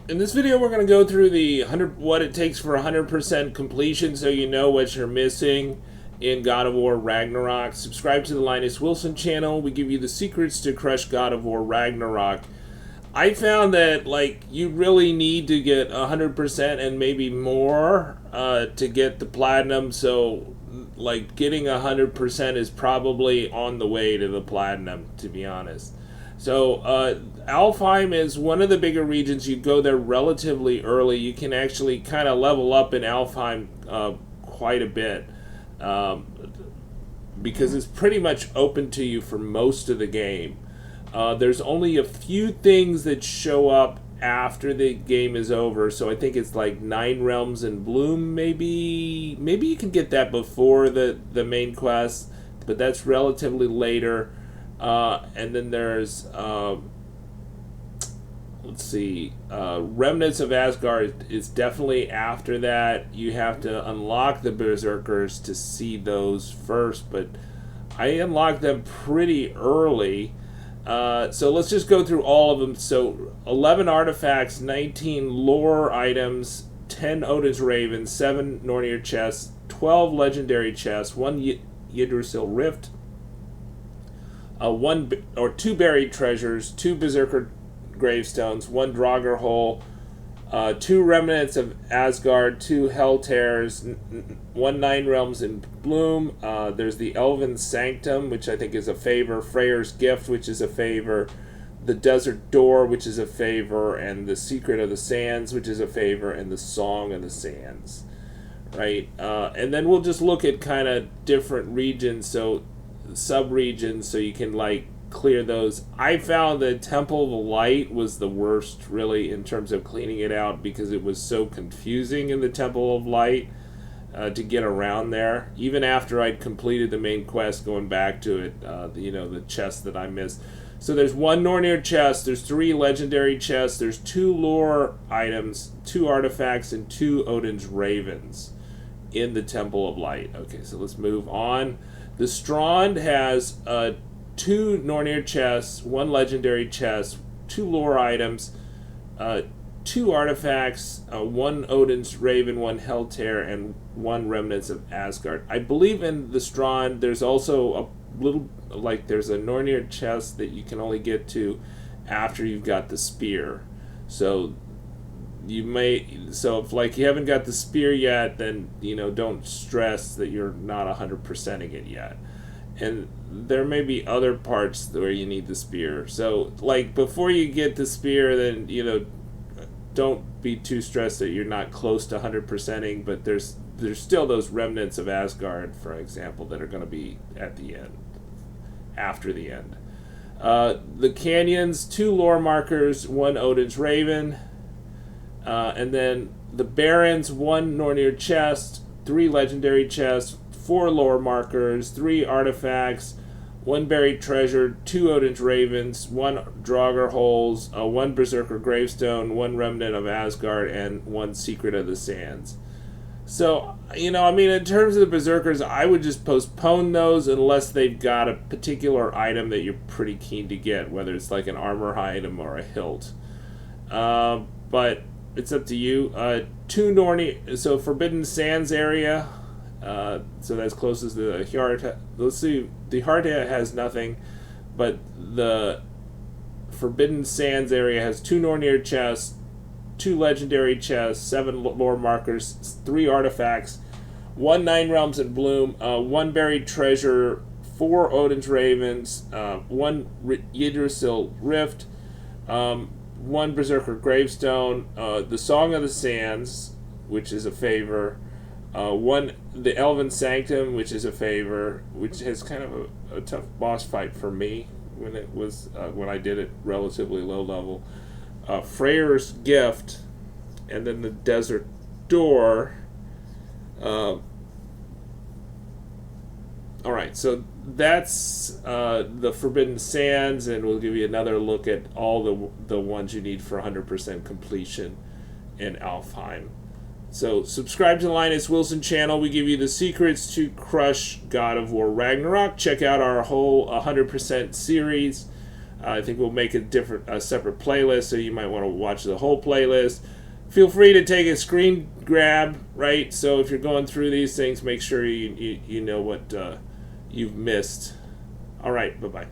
In this video, we're going to go through the what it takes for 100% completion, so you know what you're missing in God of War Ragnarok. Subscribe to the Linus Wilson channel. We give you the secrets to crush God of War Ragnarok. I found that you really need to get 100% and maybe more to get the platinum. So getting 100% is probably on the way to the platinum, to be honest. So Alfheim is one of the bigger regions. You go there relatively early. You can actually kind of level up in Alfheim quite a bit because it's pretty much open to you for most of the game. There's only a few things that show up after the game is over, so I think it's like 9 Realms in Bloom, maybe you can get that before the main quest, but that's relatively later. And then there's Remnants of Asgard is definitely after that. You have to unlock the Berserkers to see those first, but I unlocked them pretty early. So let's just go through all of them. So 11 artifacts, 19 lore items, 10 Odin's Ravens, 7 Nornir chests, 12 legendary chests, 1 Yggdrasil Rift, 2 buried treasures, 2 Berserker gravestones, 1 Draugr hole, 2 remnants of Asgard, 2 Hell Tears, 1 9 Realms in Bloom. There's the Elven Sanctum, which I think is a favor, Freyr's Gift, which is a favor, the Desert Door, which is a favor, and the Secret of the Sands, which is a favor, and the Song of the Sands. Right? And then we'll just look at kind of different regions, so sub-regions, so you can clear those. I found that Temple of the Light was the worst, really, in terms of cleaning it out, because it was so confusing in the Temple of Light to get around there. Even after I'd completed the main quest, going back to it, the chest that I missed. So there's 1 Nornir chest, there's 3 legendary chests, there's 2 lore items, 2 artifacts, and 2 Odin's Ravens in the Temple of Light. Okay, so let's move on. The Strond has 2 Nornir chests, 1 legendary chest, 2 lore items, 2 artifacts, 1 Odin's Raven, 1 Hell Tear, and 1 Remnants of Asgard. I believe in the Strond there's also a little, there's a Nornir chest that you can only get to after you've got the spear. So if you haven't got the spear yet, then don't stress that you're not 100%ing it yet. And there may be other parts where you need the spear. So before you get the spear, then don't be too stressed that you're not close to 100%ing, but there's still those remnants of Asgard, for example, that are going to be at the end, after the end. The canyons, 2 lore markers, 1 Odin's Raven, and then the Barrens, 1 Nornir chest, 3 legendary chests, 4 lore markers, 3 artifacts, 1 buried treasure, 2 Odin's Ravens, 1 Draugr holes, 1 Berserker gravestone, 1 remnant of Asgard, and 1 Secret of the Sands. So, in terms of the Berserkers, I would just postpone those unless they've got a particular item that you're pretty keen to get, whether it's an armor item or a hilt. But it's up to you. 2 Nornir, so Forbidden Sands area, so that's closest to the Hjarta. Let's see, the Hjarta has nothing, but the Forbidden Sands area has 2 Nornir chests, 2 legendary chests, 7 lore markers, 3 artifacts, 1 9 Realms in Bloom, 1 buried treasure, 4 Odin's Ravens, 1 Yggdrasil Rift, 1 Berserker gravestone, the Song of the Sands, which is a favor, the Elven Sanctum, which is a favor, which has kind of a tough boss fight for me when I did it relatively low level. Freyr's Gift, and then the Desert Door. Alright, so that's the Forbidden Sands, and we'll give you another look at all the ones you need for 100% completion in Alfheim. So subscribe to the Linus Wilson channel. We give you the secrets to crush God of War Ragnarok. Check out our whole 100% series. I think we'll make a separate playlist, so you might want to watch the whole playlist. Feel free to take a screen grab, right? So if you're going through these things, make sure you know what you've missed. All right, bye-bye.